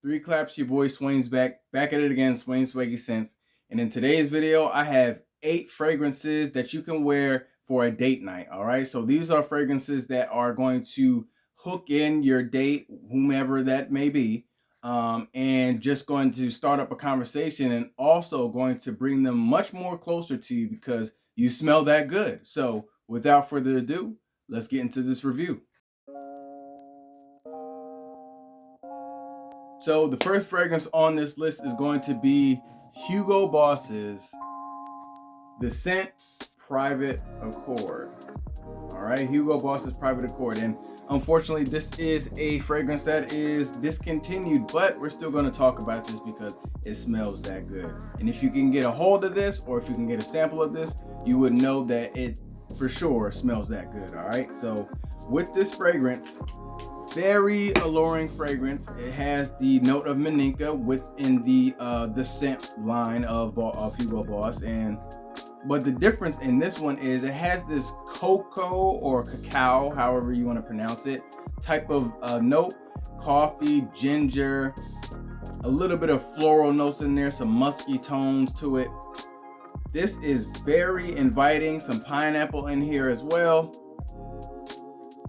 Three claps, your boy Swain's back at it again, Swain Swaggy Scents. And in today's video, I have 8 fragrances that you can wear for a date night. All right, so these are fragrances that are going to hook in your date, whomever that may be, and just going to start up a conversation, and also going to bring them much more closer to you because you smell that good. So without further ado, let's get into this review. So the first fragrance on this list is going to be Hugo Boss's The Scent Private Accord. All right, Hugo Boss's Private Accord. And unfortunately, this is a fragrance that is discontinued, but we're still going to talk about this because it smells that good. And if you can get a hold of this, or if you can get a sample of this, you would know that it for sure smells that good. All right, so with this fragrance, very alluring fragrance. It has the note of Maninka within the scent line of Hugo Boss, but the difference in this one is it has this cocoa or cacao, however you want to pronounce it, type of note, coffee, ginger, a little bit of floral notes in there, some musky tones to it. This is very inviting, some pineapple in here as well.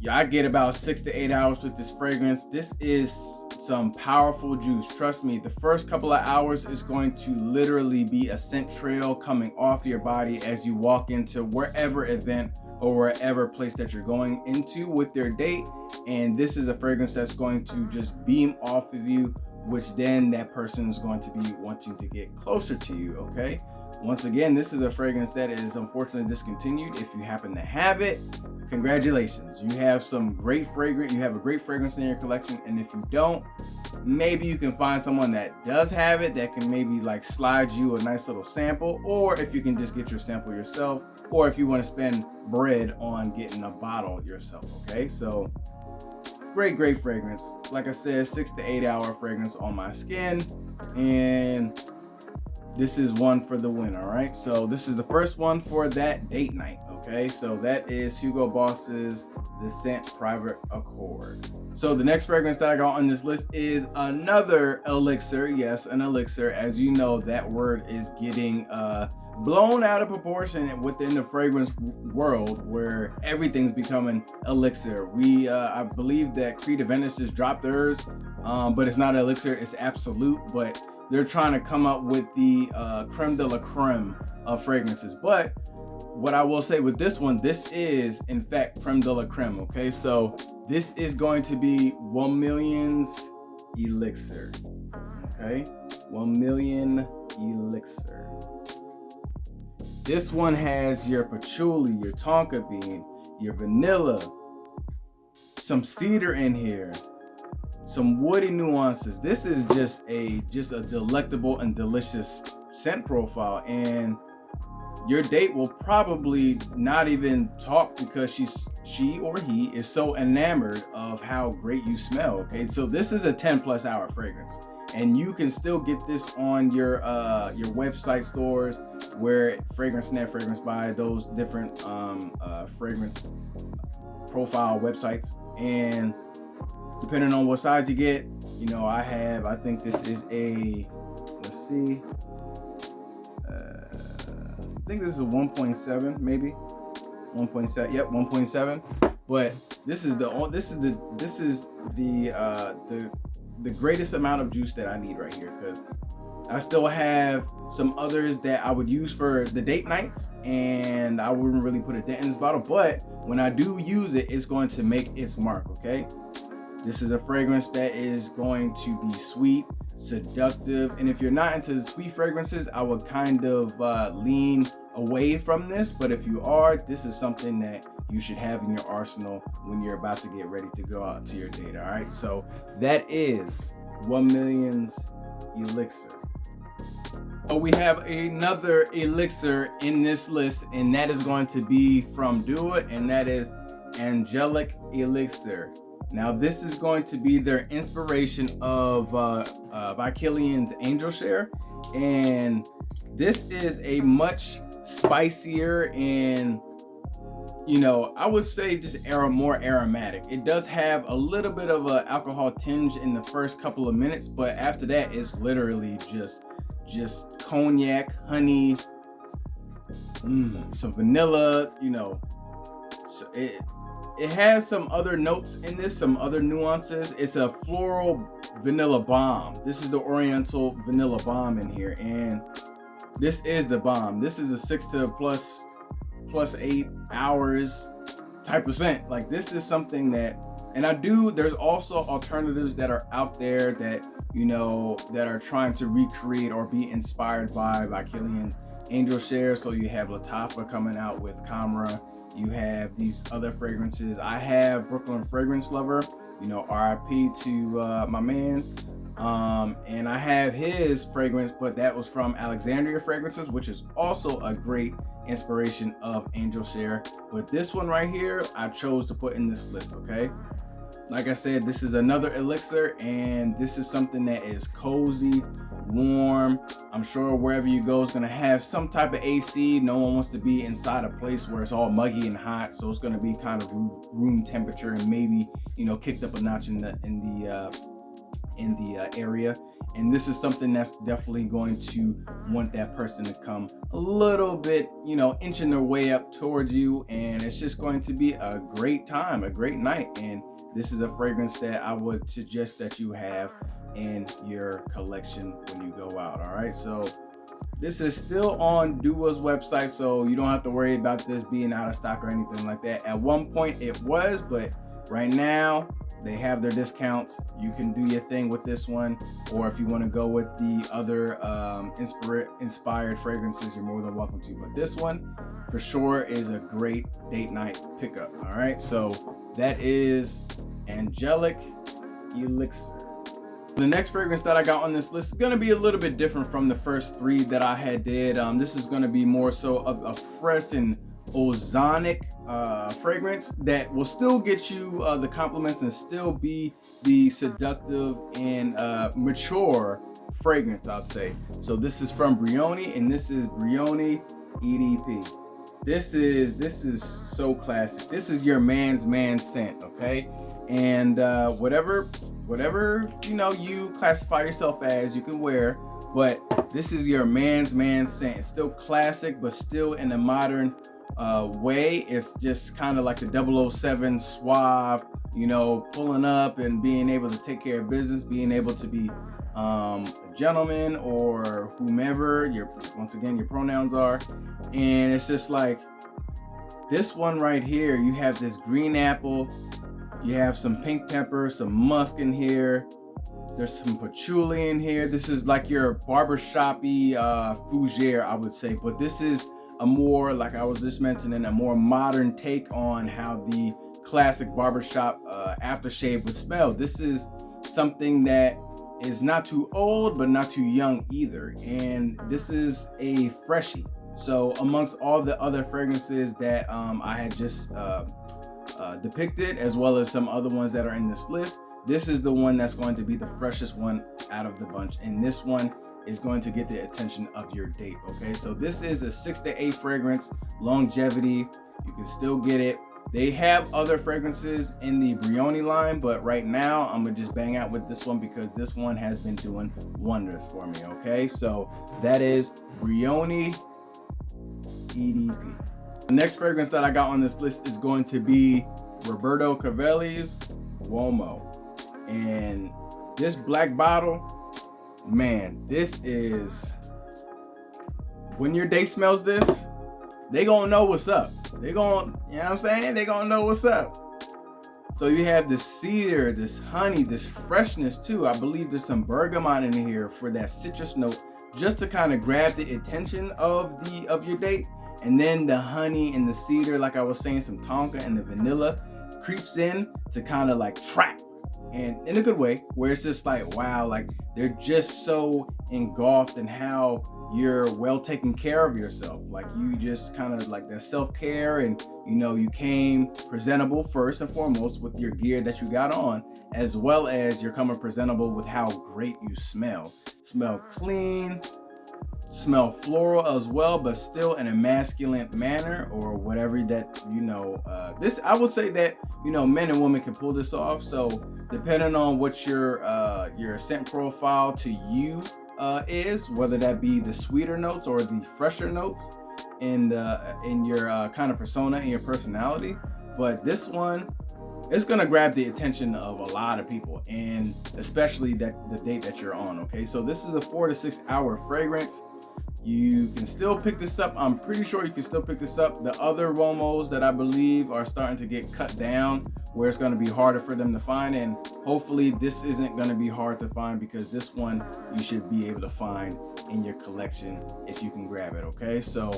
Yeah, I get about 6 to 8 hours with this fragrance. This is some powerful juice. Trust me, the first couple of hours is going to literally be a scent trail coming off your body as you walk into wherever event or wherever place that you're going into with their date. And this is a fragrance that's going to just beam off of you, which then that person is going to be wanting to get closer to you, okay? Once again, this is a fragrance that is unfortunately discontinued. If you happen to have it, congratulations. You have some great fragrance. You have a great fragrance in your collection. And if you don't, maybe you can find someone that does have it that can maybe like slide you a nice little sample, or if you can just get your sample yourself, or if you want to spend bread on getting a bottle yourself, okay? So great fragrance. Like I said, 6 to 8 hour fragrance on my skin, and this is one for the win. All right, so this is the first one for that date night. Okay, so that is Hugo Boss's The Scent Private Accord. So the next fragrance that I got on this list is another elixir. Yes, an elixir. As you know, that word is getting blown out of proportion within the fragrance world, where everything's becoming elixir. I believe that Creed Aventus just dropped theirs, but it's not elixir, it's absolute. But they're trying to come up with the creme de la creme of fragrances. But what I will say with this one, this is in fact creme de la creme. Okay, so this is going to be 1 Million's elixir. Okay, 1 Million elixir. This one has your patchouli, your tonka bean, your vanilla, some cedar in here, some woody nuances. This is just a delectable and delicious scent profile, and your date will probably not even talk because she or he is so enamored of how great you smell. Okay, so this is a 10+ hour fragrance, and you can still get this on your website stores, where FragranceNet, Fragrance Buy, those different fragrance profile websites. And depending on what size you get, you know, I think this is a, let's see, I think this is a 1.7, maybe 1.7. Yep, 1.7. But this is the greatest amount of juice that I need right here, because I still have some others that I would use for the date nights, and I wouldn't really put a dent in this bottle. But when I do use it, it's going to make its mark. Okay, this is a fragrance that is going to be sweet, seductive, and if you're not into the sweet fragrances, I would kind of lean away from this. But if you are, this is something that you should have in your arsenal when you're about to get ready to go out to your date. All right, so that is 1 Million's elixir. Oh, we have another elixir in this list, and that is going to be from Do It, and that is Angelic Elixir. Now, this is going to be their inspiration of by Kilian's Angel Share, and this is a much spicier and you know, I would say just more aromatic. It does have a little bit of an alcohol tinge in the first couple of minutes, but after that, it's literally just cognac, honey, some vanilla. You know, so it has some other notes in this, some other nuances. It's a floral vanilla bomb. This is the Oriental vanilla bomb in here, and this is the bomb. This is a 6 to plus 8 hours type of scent. Like, this is something that, and there's also alternatives that are out there that, you know, that are trying to recreate or be inspired by Kilian's Angel Share. So you have Lattafa coming out with Camera. You have these other fragrances. I have Brooklyn Fragrance Lover, you know, RIP to my man's. And I have his fragrance, but that was from Alexandria Fragrances, which is also a great inspiration of Angel Share. But this one right here, I chose to put in this list, okay? Like I said, this is another elixir, and this is something that is cozy, warm. I'm sure wherever you go is gonna have some type of AC. No one wants to be inside a place where it's all muggy and hot, so it's gonna be kind of room temperature, and maybe, you know, kicked up a notch in the area. And this is something that's definitely going to want that person to come a little bit, you know, inching their way up towards you, and it's just going to be a great time, a great night. And this is a fragrance that I would suggest that you have in your collection when you go out. All right, so this is still on Dua's website, so you don't have to worry about this being out of stock or anything like that. At one point it was, but right now they have their discounts. You can do your thing with this one, or if you want to go with the other inspired fragrances, you're more than welcome to. But this one for sure is a great date night pickup. All right, so that is Angelic Elixir. The next fragrance that I got on this list is going to be a little bit different from the first three that I had did. This is going to be more so of a fresh and ozonic fragrance that will still get you the compliments and still be the seductive and mature fragrance, I'd say. So this is from Brioni, and this is Brioni EDP. This is so classic. This is your man's man scent, okay? And whatever you know you classify yourself as, you can wear, but this is your man's man scent. It's still classic, but still in a modern way. It's just kind of like the 007 suave, you know, pulling up and being able to take care of business, being able to be a gentleman or whomever once again your pronouns are. And it's just like this one right here. You have this green apple, you have some pink pepper, some musk in here, there's some patchouli in here. This is like your barbershoppy fougere, I would say, but this is a more, like I was just mentioning, a more modern take on how the classic barbershop aftershave would smell. This is something that is not too old but not too young either, and this is a freshie. So amongst all the other fragrances that I had just depicted, as well as some other ones that are in this list, this is the one that's going to be the freshest one out of the bunch, and this one is going to get the attention of your date. Okay, so this is a 6 to 8 fragrance, longevity. You can still get it. They have other fragrances in the Brioni line, but right now I'm gonna just bang out with this one because this one has been doing wonders for me. Okay, so that is Brioni EDP. The next fragrance that I got on this list is going to be Roberto Cavalli's Uomo, and this black bottle, man, this is, when your date smells this, they gonna know what's up. They gonna, you know what I'm saying? They gonna know what's up. So you have this cedar, this honey, this freshness too. I believe there's some bergamot in here for that citrus note, just to kind of grab the attention of your date. And then the honey and the cedar, like I was saying, some tonka and the vanilla creeps in to kind of like trap, and in a good way, where it's just like, wow, like they're just so engulfed in how you're well taken care of yourself. Like you just kind of like that self-care, and you know, you came presentable first and foremost with your gear that you got on, as well as you're coming presentable with how great you smell. Smell clean, smell floral as well, but still in a masculine manner, or whatever that, this, I would say that, men and women can pull this off. So depending on what your scent profile to you is, whether that be the sweeter notes or the fresher notes in your kind of persona and your personality. But this one, it's gonna grab the attention of a lot of people, and especially the date that you're on. Okay, so this is a 4 to 6 hour fragrance. You can still pick this up. I'm pretty sure you can still pick this up. The other Romos that I believe are starting to get cut down, where it's going to be harder for them to find, and hopefully this isn't going to be hard to find, because this one you should be able to find in your collection if you can grab it. Okay, so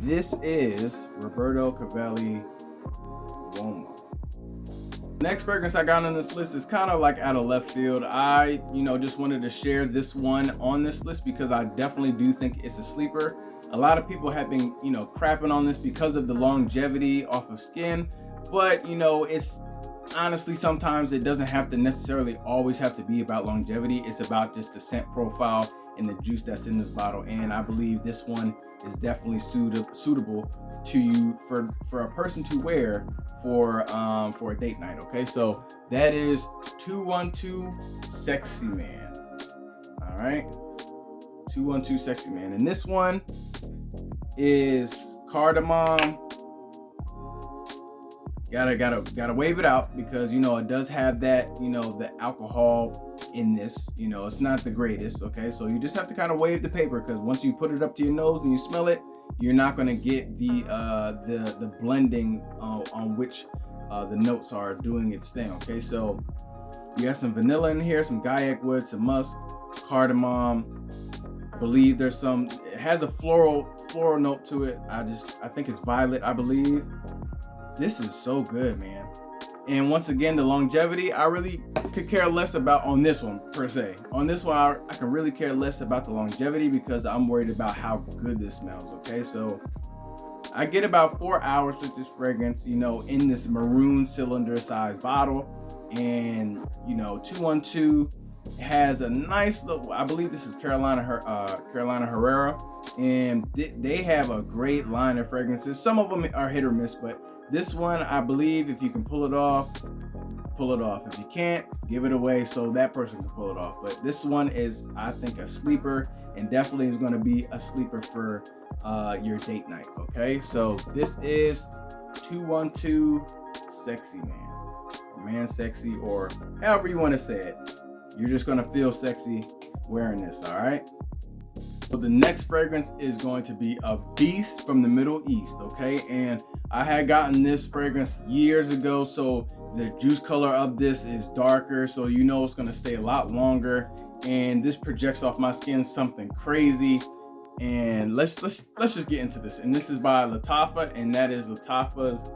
this is Roberto Cavalli Romo. Next fragrance I got on this list is kind of like out of left field. I, just wanted to share this one on this list because I definitely do think it's a sleeper. A lot of people have been, crapping on this because of the longevity off of skin, but it's honestly, sometimes it doesn't have to necessarily always have to be about longevity. It's about just the scent profile and the juice that's in this bottle. And I believe this one is definitely suitable to you for a person to wear for a date night. Okay, so that is 212 Sexy Man. All right, 212 Sexy Man, and this one is cardamom. Gotta wave it out, because it does have that, the alcohol in this. It's not the greatest. Okay, so you just have to kind of wave the paper, because once you put it up to your nose and you smell it, you're not going to get the blending on which the notes are doing its thing. Okay, so you have some vanilla in here, some gaiac wood, some musk, cardamom. Believe there's some. It has a floral note to it. I think it's violet, I believe. This is so good, man. And once again, the longevity, I really could care less about on this one per se. On this one, I can really care less about the longevity, because I'm worried about how good this smells. Okay, so I get about 4 hours with this fragrance, in this maroon cylinder size bottle. And 212 has a nice little, I believe this is Carolina Herrera, and they have a great line of fragrances. Some of them are hit or miss, but this one, I believe, if you can pull it off, pull it off. If you can't, give it away so that person can pull it off. But this one is, I think, a sleeper, and definitely is going to be a sleeper for your date night. Okay, so this is 212 Sexy Man, or Man Sexy, or however you want to say it. You're just going to feel sexy wearing this. All right. So the next fragrance is going to be a beast from the Middle East. Okay, and I had gotten this fragrance years ago, so the juice color of this is darker, so it's going to stay a lot longer, and this projects off my skin something crazy. And let's just get into this. And this is by Lattafa, and that is Lattafa's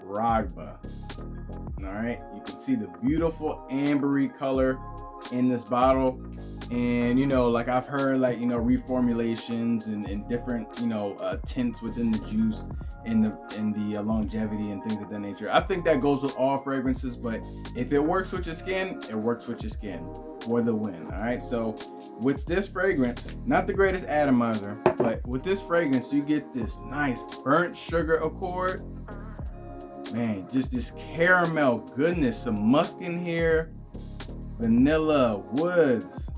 Ragba. All right, you can see the beautiful ambery color in this bottle. And like I've heard, reformulations and different tints within the juice and the longevity and things of that nature. I think that goes with all fragrances, but if it works with your skin, it works with your skin for the win. All right, so with this fragrance, not the greatest atomizer, but with this fragrance, you get this nice burnt sugar accord. Man, just this caramel goodness, some musk in here, vanilla, woods.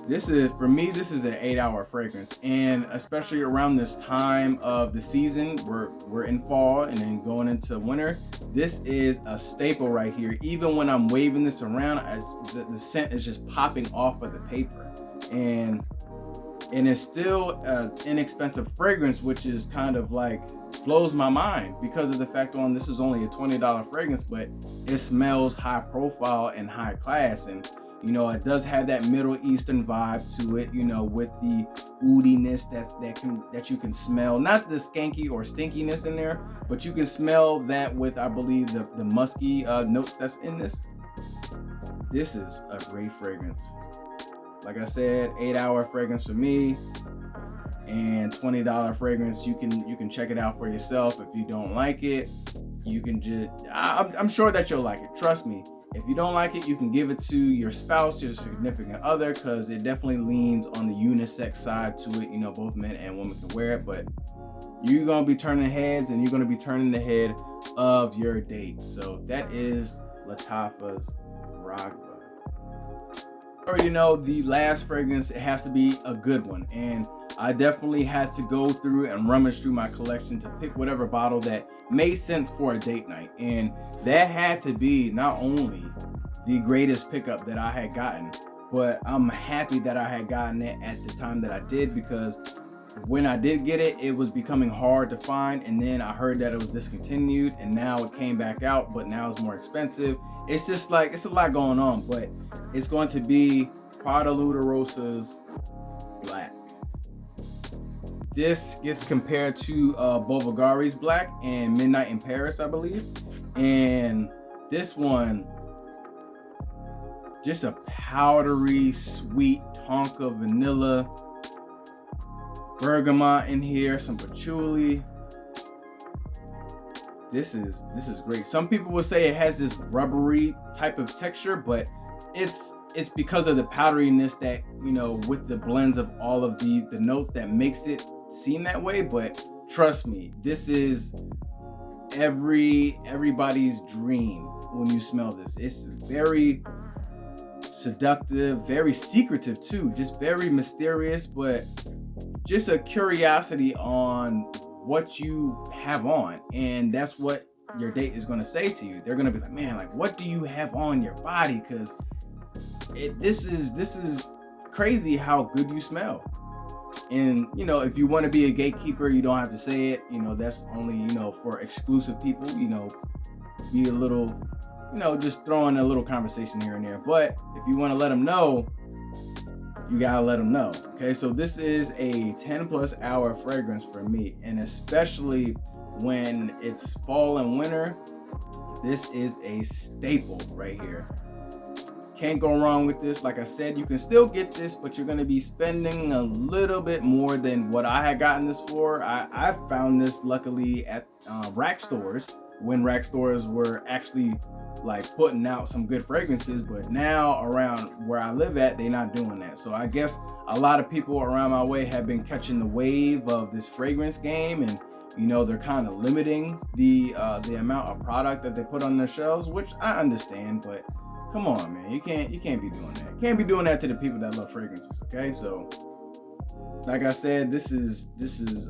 This is, for me, this is an 8-hour fragrance, and especially around this time of the season, we're in fall and then going into winter. This is a staple right here. Even when I'm waving this around, the scent is just popping off of the paper, and it's still an inexpensive fragrance, which is kind of like blows my mind, because of the fact on this is only a $20 fragrance, but it smells high profile and high class. And it does have that Middle Eastern vibe to it, with the oudiness that you can smell. Not the skanky or stinkiness in there, but you can smell that with, I believe, the musky notes that's in this. This is a great fragrance. Like I said, 8-hour fragrance for me, and $20 fragrance. You can check it out for yourself. If you don't like it, you can just, I'm sure that you'll like it. Trust me. If you don't like it, you can give it to your spouse, your significant other, because it definitely leans on the unisex side to it. You know, both men and women can wear it, but you're gonna be turning heads, and you're gonna be turning the head of your date. So that is Lattafa's Ragba. Already know the last fragrance, it has to be a good one, and I definitely had to go through and rummage through my collection to pick whatever bottle that made sense for a date night. And that had to be not only the greatest pickup that I had gotten, but I'm happy that I had gotten it at the time that I did, because when I did get it, it was becoming hard to find, and then I heard that it was discontinued, and now it came back out, but now it's more expensive. It's just like, it's a lot going on, but it's going to be Prada Luterosa's Black. This gets compared to Bulgari's Black and Midnight in Paris, I believe. And this one, just a powdery, sweet tonka vanilla, bergamot in here, some patchouli. This is great. Some people will say it has this rubbery type of texture, but it's because of the powderiness that, you know, with the blends of all of the notes that makes it seem that way. But trust me, this is everybody's dream when you smell this. It's very seductive, very secretive too, just very mysterious, but just a curiosity on what you have on. And that's what your date is going to say to you. They're going to be like, man, like, what do you have on your body? Because this is crazy how good you smell. And, you know, if you want to be a gatekeeper, you don't have to say it. You know, that's only, you know, for exclusive people. You know, be a little, you know, just throwing a little conversation here and there. But if you want to let them know, you gotta let them know. Okay, so this is a 10+ hour fragrance for me, and especially when it's fall and winter, this is a staple right here. Can't go wrong with this. Like I said, you can still get this, but you're gonna be spending a little bit more than what I had gotten this for. I found this luckily at rack stores, when rack stores were actually like putting out some good fragrances, but now around where I live at, they're not doing that. So I guess a lot of people around my way have been catching the wave of this fragrance game, and you know, they're kind of limiting the amount of product that they put on their shelves, which I understand, but come on, man, you can't be doing that. You can't be doing that to the people that love fragrances. Okay, so like I said, this is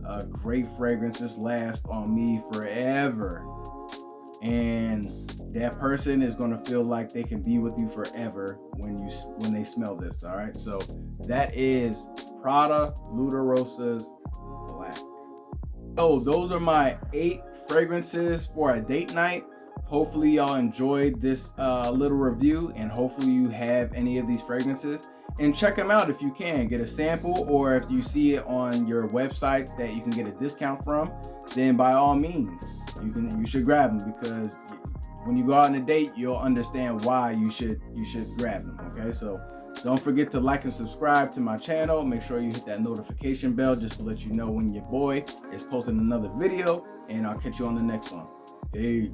a great fragrance. This lasts on me forever, and that person is going to feel like they can be with you forever when they smell this. All right, so that is Prada Luterosa's Black. Oh, those are my 8 fragrances for a date night. Hopefully y'all enjoyed this little review, and hopefully you have any of these fragrances, and check them out if you can. Get a sample, or if you see it on your websites that you can get a discount from, then by all means you should grab them, because when you go out on a date, you'll understand why you should grab them. Okay, so don't forget to like and subscribe to my channel. Make sure you hit that notification bell just to let you know when your boy is posting another video, and I'll catch you on the next one. Hey.